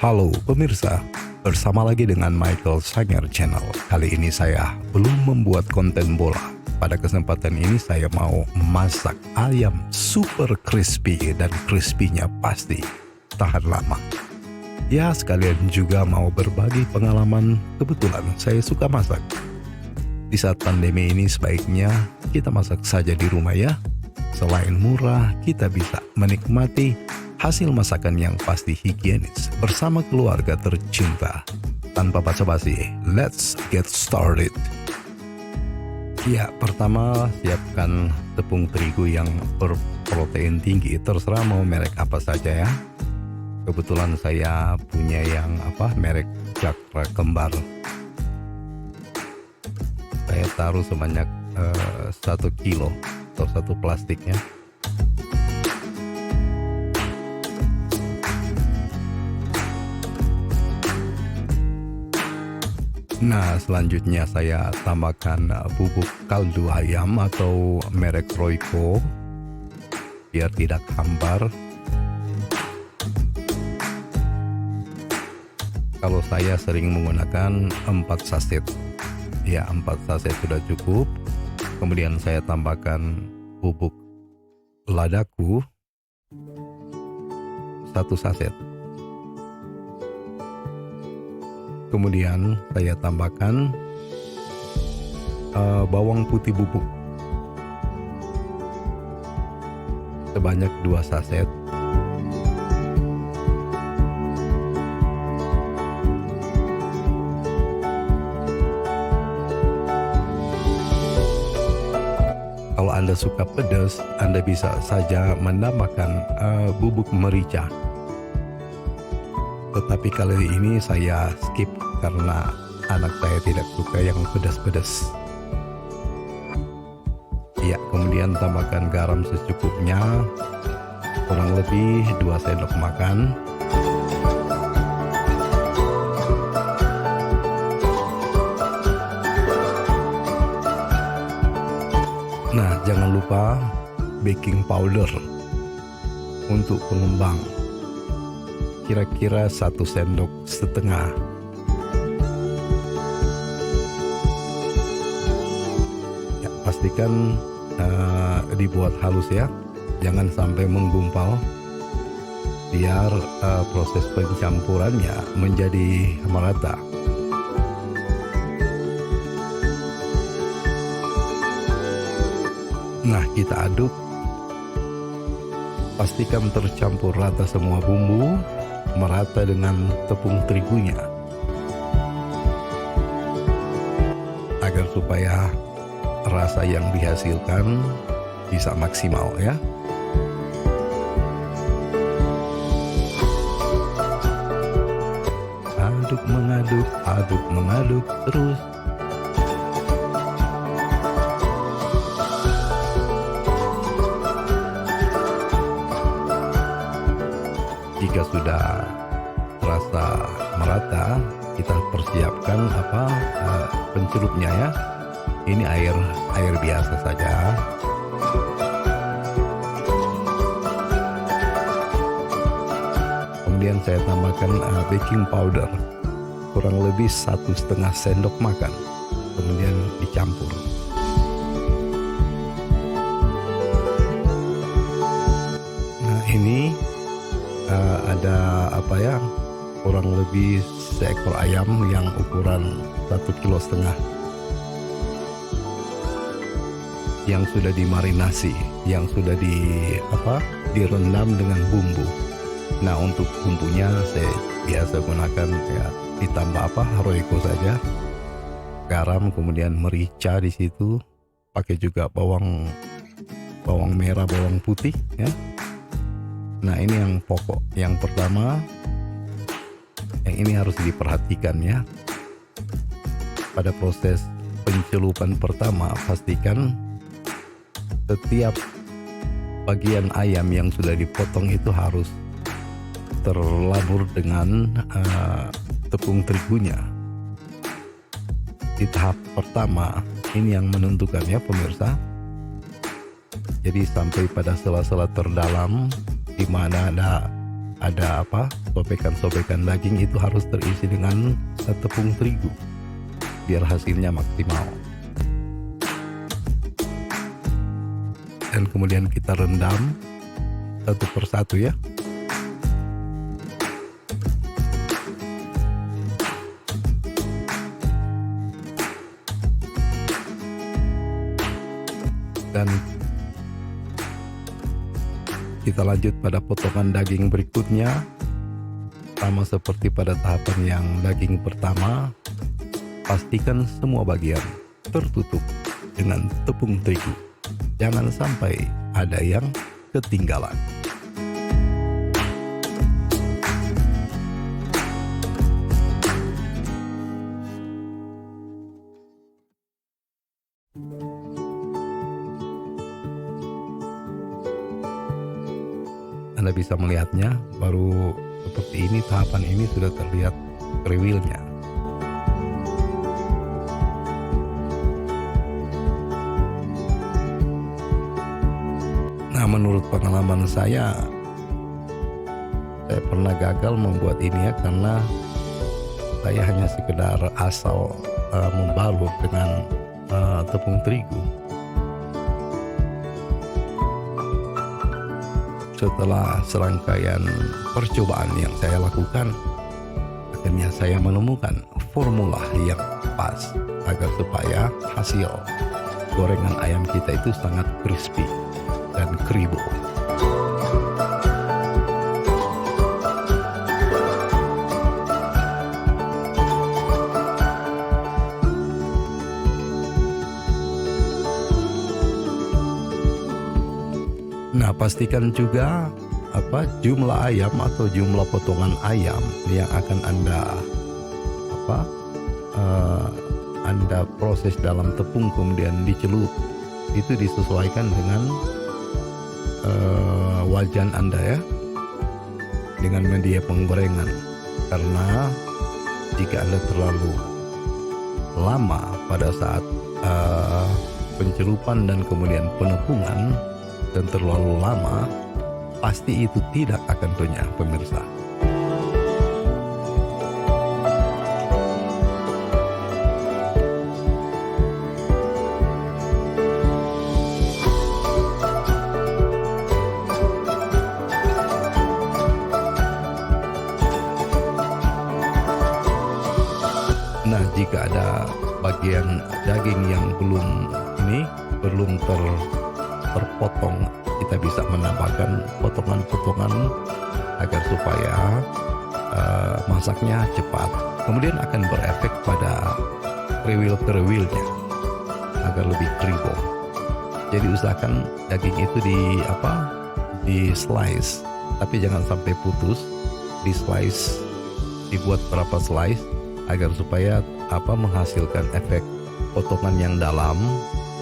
Halo pemirsa, bersama lagi dengan Michael Sanger Channel. Kali ini saya belum membuat konten bola. Pada kesempatan ini saya mau masak ayam super crispy dan crispy-nya pasti tahan lama. Ya, sekalian juga mau berbagi pengalaman, kebetulan saya suka masak. Di saat pandemi ini sebaiknya kita masak saja di rumah ya. Selain murah, kita bisa menikmati hasil masakan yang pasti higienis bersama keluarga tercinta. Tanpa basa-basi, let's get started. Ya, pertama siapkan tepung terigu yang berprotein tinggi, terserah mau merek apa saja ya. Kebetulan saya punya yang merek Jakra Kembar. Saya taruh sebanyak 1 kilo atau 1 plastiknya. Nah, selanjutnya saya tambahkan bubuk kaldu ayam atau merek Royco biar tidak hambar. Kalau saya sering menggunakan 4 saset. Ya, 4 saset sudah cukup. Kemudian saya tambahkan bubuk ladaku 1 saset. Kemudian saya tambahkan bawang putih bubuk sebanyak 2 saset. Kalau Anda suka pedas, Anda bisa saja menambahkan bubuk merica. Tetapi kali ini saya skip karena anak saya tidak suka yang pedas-pedas. Ya, kemudian tambahkan garam secukupnya, kurang lebih 2 sendok makan. Nah, jangan lupa baking powder untuk pengembang. Kira-kira 1,5 sendok. Ya, pastikan dibuat halus ya, jangan sampai menggumpal, biar proses pencampurannya menjadi merata. Nah, kita aduk, pastikan tercampur rata semua bumbu, merata dengan tepung terigunya, agar supaya rasa yang dihasilkan bisa maksimal ya. Aduk mengaduk terus. Jika sudah terasa merata, kita persiapkan pencelupnya ya. Ini air biasa saja. Kemudian saya tambahkan baking powder kurang lebih 1,5 sendok makan. Kemudian dicampur. Nah, ini ada kurang lebih seekor ayam yang ukuran 1,5 kilo yang sudah dimarinasi, yang sudah direndam dengan bumbu. Nah, untuk bumbunya saya biasa gunakan ya, ditambah Royco saja, garam, kemudian merica di situ, pakai juga bawang merah, bawang putih ya. Nah, ini yang pokok. Yang pertama, yang ini harus diperhatikan ya. Pada proses pencelupan pertama, pastikan setiap bagian ayam yang sudah dipotong itu harus terlabur dengan tepung terigunya. Di tahap pertama, ini yang menentukan ya pemirsa. Jadi sampai pada sela-sela terdalam di mana ada sobekan-sobekan daging itu harus terisi dengan tepung terigu biar hasilnya maksimal. Dan kemudian kita rendam satu persatu ya. Dan kita lanjut pada potongan daging berikutnya. Sama seperti pada tahapan yang daging pertama, pastikan semua bagian tertutup dengan tepung terigu. Jangan sampai ada yang ketinggalan. Anda bisa melihatnya, baru seperti ini, tahapan ini sudah terlihat kriwilnya. Nah, menurut pengalaman saya pernah gagal membuat ini ya, karena saya hanya sekedar asal membalut dengan tepung terigu. Setelah serangkaian percobaan yang saya lakukan, akhirnya saya menemukan formula yang pas agar supaya hasil gorengan ayam kita itu sangat crispy dan kribo. Nah, pastikan juga jumlah ayam atau jumlah potongan ayam yang akan Anda proses dalam tepung kemudian dicelup itu disesuaikan dengan wajan Anda ya, dengan media penggorengan. Karena jika Anda terlalu lama pada saat pencelupan dan kemudian penepungan dan terlalu lama, pasti itu tidak akan renyah, pemirsa. Nah, jika ada bagian daging yang belum terpotong, kita bisa menambahkan potongan-potongan agar supaya masaknya cepat. Kemudian akan berefek pada kriwil-kriwilnya agar lebih kribo. Jadi usahakan daging itu di slice, tapi jangan sampai putus. Di slice, dibuat berapa slice agar supaya menghasilkan efek potongan yang dalam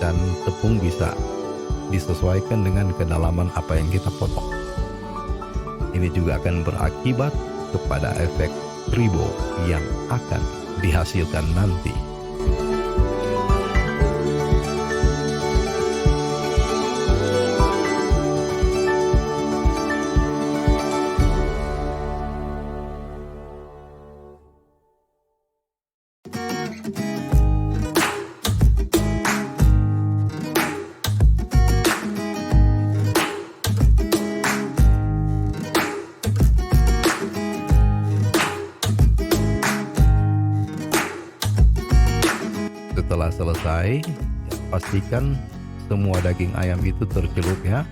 dan tepung bisa disesuaikan dengan kedalaman apa yang kita potong. Ini juga akan berakibat kepada efek kribo yang akan dihasilkan nanti. Setelah selesai, pastikan semua daging ayam itu tercelup ya.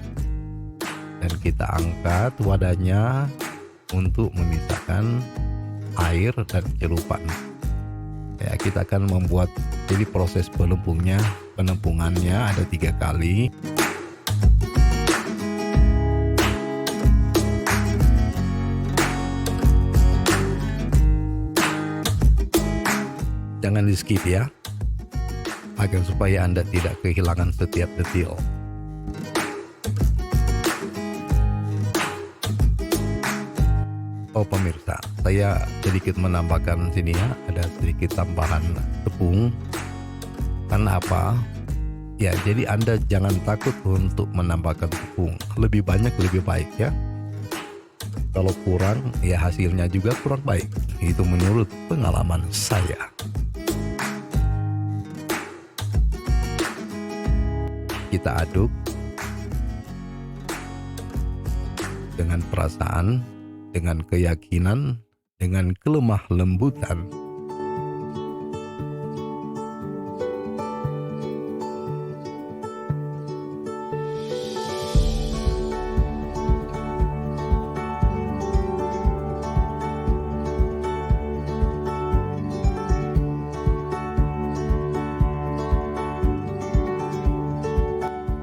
Dan kita angkat wadahnya untuk memisahkan air dan celupan. Ya, kita akan membuat, jadi proses penempungannya ada 3 kali. Jangan di skip ya, agar supaya Anda tidak kehilangan setiap detil. Oh pemirsa, saya sedikit menambahkan sini ya, ada sedikit tambahan tepung. Karena apa? Ya, jadi Anda jangan takut untuk menambahkan tepung. Lebih banyak lebih baik ya. Kalau kurang, ya hasilnya juga kurang baik. Itu menurut pengalaman saya. Kita aduk dengan perasaan, dengan keyakinan, dengan kelemah lembutan.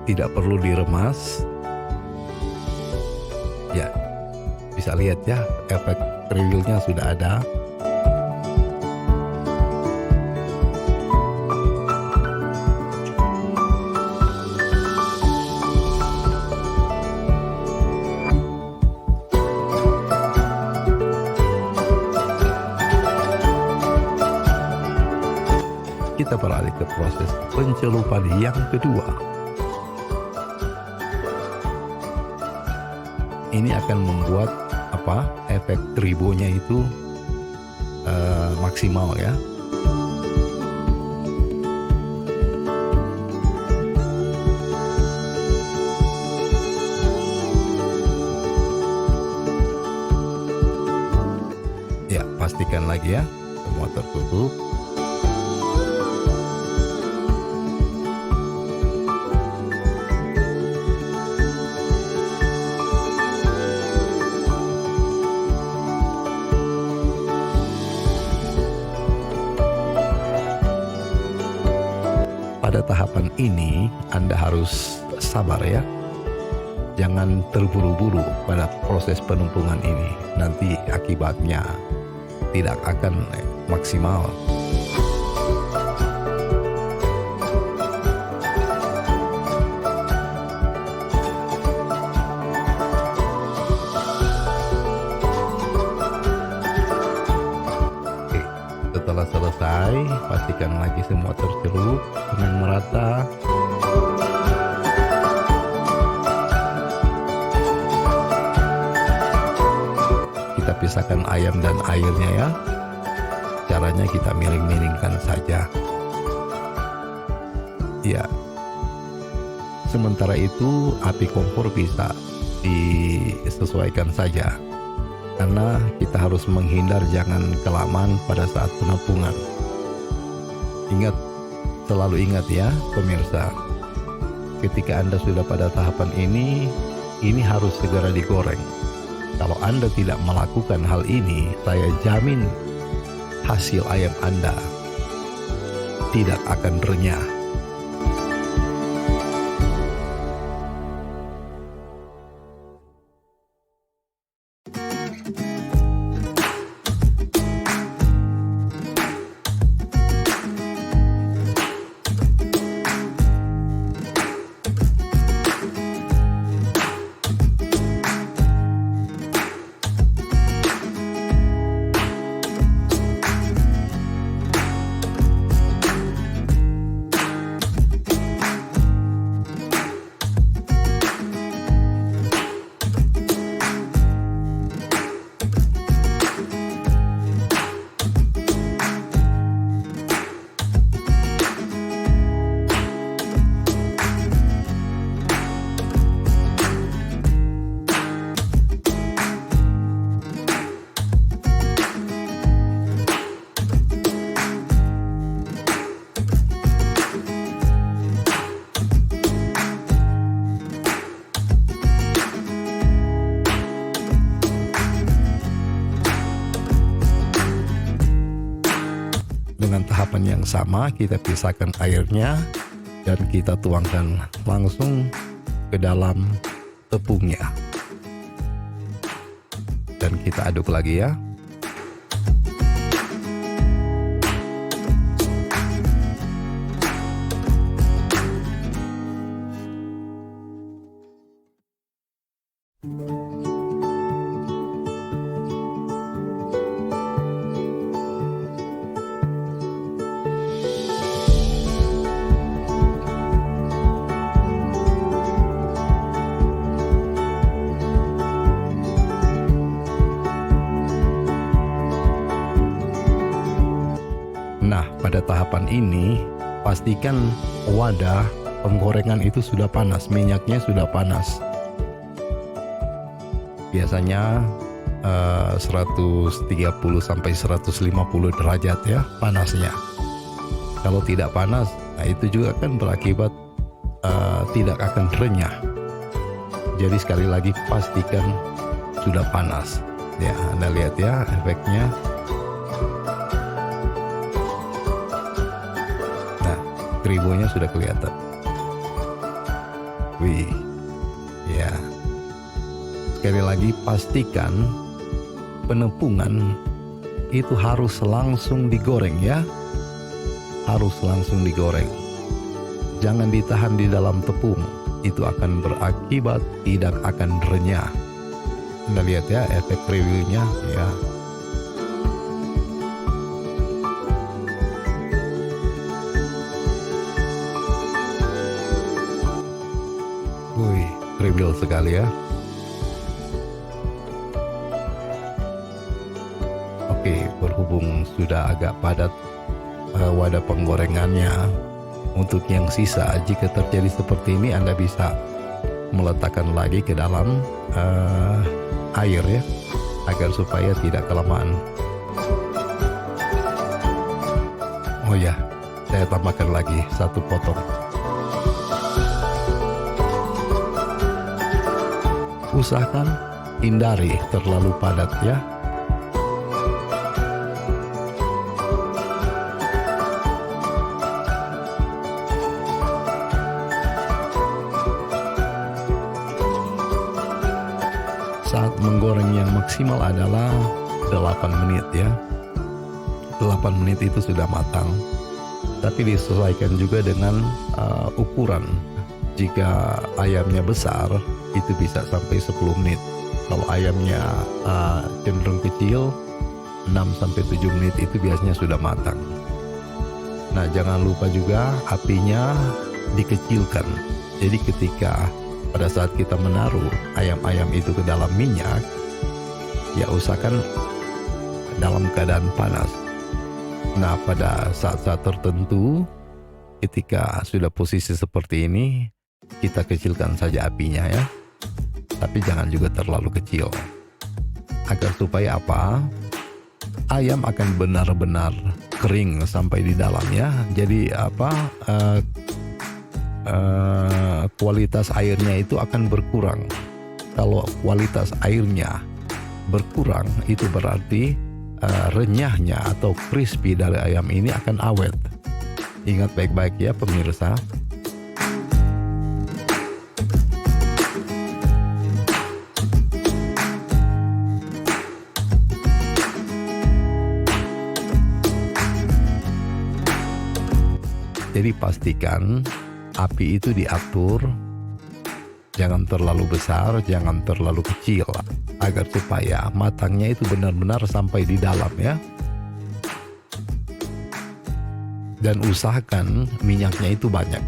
Tidak perlu diremas. Ya, bisa lihat ya, efek kriwilnya sudah ada. Kita beralih ke proses pencelupan yang kedua. Ini akan membuat efek tribonya itu maksimal ya. Ya, pastikan lagi ya semua tertutup. Pada tahapan ini Anda harus sabar ya. Jangan terburu-buru pada proses penumpungan ini. Nanti akibatnya tidak akan maksimal. Setelah selesai, pastikan lagi semua tercelup dengan merata. Kita pisahkan ayam dan airnya ya. Caranya kita miring-miringkan saja. Ya. Sementara itu api kompor bisa disesuaikan saja. Karena kita harus menghindar jangan kelamaan pada saat penampungan. Selalu ingat ya pemirsa, ketika Anda sudah pada tahapan ini harus segera digoreng. Kalau Anda tidak melakukan hal ini, saya jamin hasil ayam Anda tidak akan renyah. Dengan tahapan yang sama, kita pisahkan airnya dan kita tuangkan langsung ke dalam tepungnya. Dan kita aduk lagi ya. Nah, pada tahapan ini pastikan wadah penggorengan itu sudah panas, minyaknya sudah panas. Biasanya 130 sampai 150 derajat ya panasnya. Kalau tidak panas, nah itu juga kan berakibat tidak akan renyah. Jadi sekali lagi pastikan sudah panas. Ya, Anda lihat ya efeknya. Nah, kribonya sudah kelihatan. Wih, ya. Sekali lagi pastikan penepungan itu harus langsung digoreng ya. Harus langsung digoreng. Jangan ditahan di dalam tepung. Itu akan berakibat tidak akan renyah. Anda lihat ya efek reviewnya ya. Wih, trivial sekali ya. Oke, berhubung sudah agak padat wadah penggorengannya, untuk yang sisa jika terjadi seperti ini Anda bisa meletakkan lagi ke dalam air ya, agar supaya tidak kelamaan. Oh ya, saya tambahkan lagi 1 potong. Usahakan hindari terlalu padat ya. Saat menggoreng yang maksimal adalah 8 menit ya. 8 menit itu sudah matang. Tapi disesuaikan juga dengan ukuran. Jika ayamnya besar, itu bisa sampai 10 menit. Kalau ayamnya cenderung kecil, 6-7 menit itu biasanya sudah matang. Nah, jangan lupa juga apinya dikecilkan. Jadi ketika pada saat kita menaruh ayam-ayam itu ke dalam minyak, ya usahakan dalam keadaan panas. Nah, pada saat-saat tertentu, ketika sudah posisi seperti ini, kita kecilkan saja apinya ya. Tapi jangan juga terlalu kecil. Agar supaya apa? Ayam akan benar-benar kering sampai di dalamnya. Jadi apa? Kualitas airnya itu akan berkurang. Kalau kualitas airnya berkurang, itu berarti renyahnya atau crispy dari ayam ini akan awet. Ingat baik-baik ya pemirsa. Jadi pastikan api itu diatur, jangan terlalu besar, jangan terlalu kecil, agar supaya matangnya itu benar-benar sampai di dalam ya. Dan usahakan minyaknya itu banyak.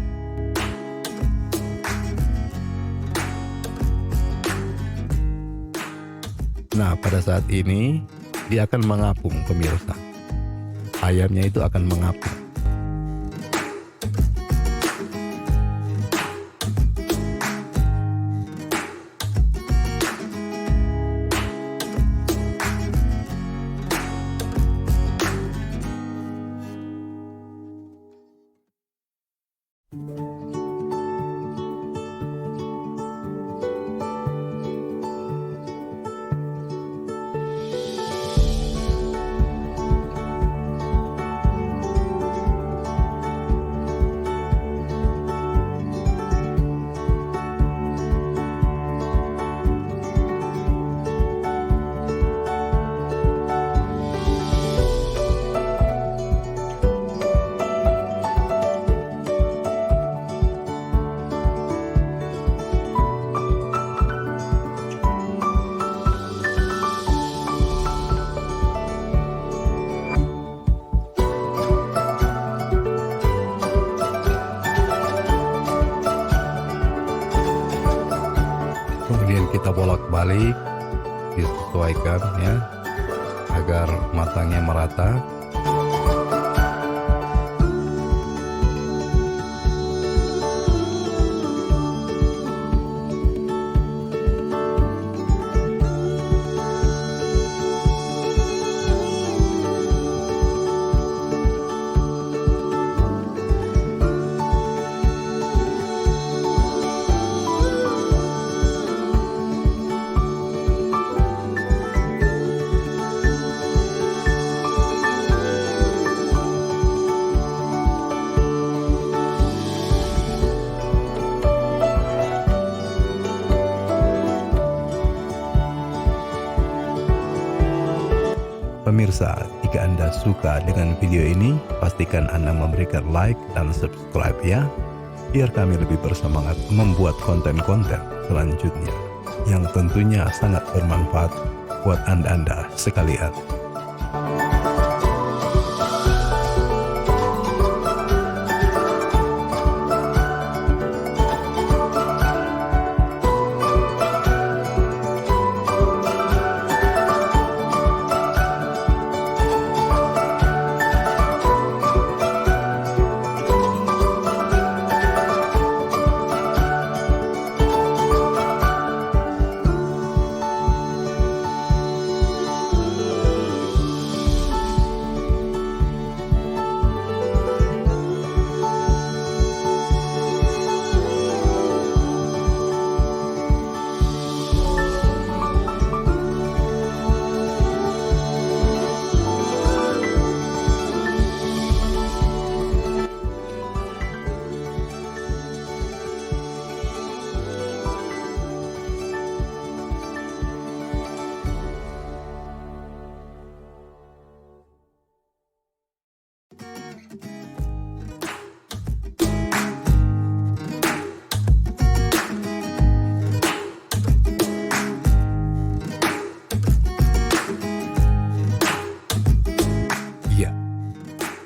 Nah, pada saat ini dia akan mengapung pemirsa. Ayamnya itu akan mengapung. Kita bolak-balik, disesuaikan ya, agar matangnya merata. Pemirsa, jika Anda suka dengan video ini, pastikan Anda memberikan like dan subscribe ya, biar kami lebih bersemangat membuat konten-konten selanjutnya yang tentunya sangat bermanfaat buat Anda sekalian.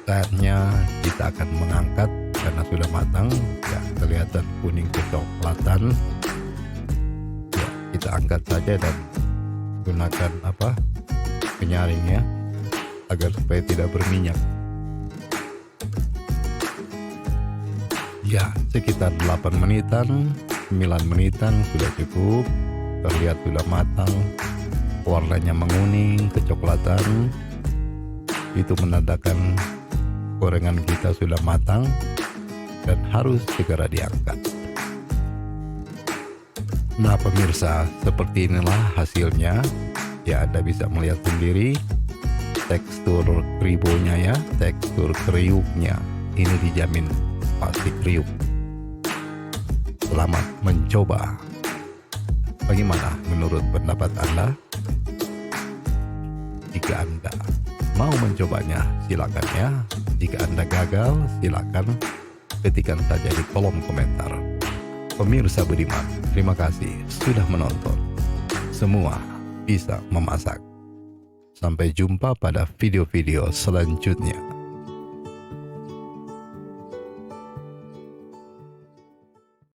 Saatnya kita akan mengangkat karena sudah matang ya, kelihatan kuning kecoklatan ya, kita angkat saja dan gunakan penyaringnya agar supaya tidak berminyak ya. Sekitar 8 menitan 9 menitan sudah cukup, terlihat sudah matang, warnanya menguning kecoklatan, itu menandakan gorengan kita sudah matang dan harus segera diangkat. Nah pemirsa, seperti inilah hasilnya ya. Anda bisa melihat sendiri tekstur kribonya ya, tekstur kriuknya ini dijamin pasti kriuk. Selamat mencoba. Bagaimana menurut pendapat Anda? Jika Anda mau mencobanya silakan ya. Jika Anda gagal, silakan ketikkan saja di kolom komentar. Pemirsa budiman, terima kasih sudah menonton. Semua bisa memasak. Sampai jumpa pada video-video selanjutnya.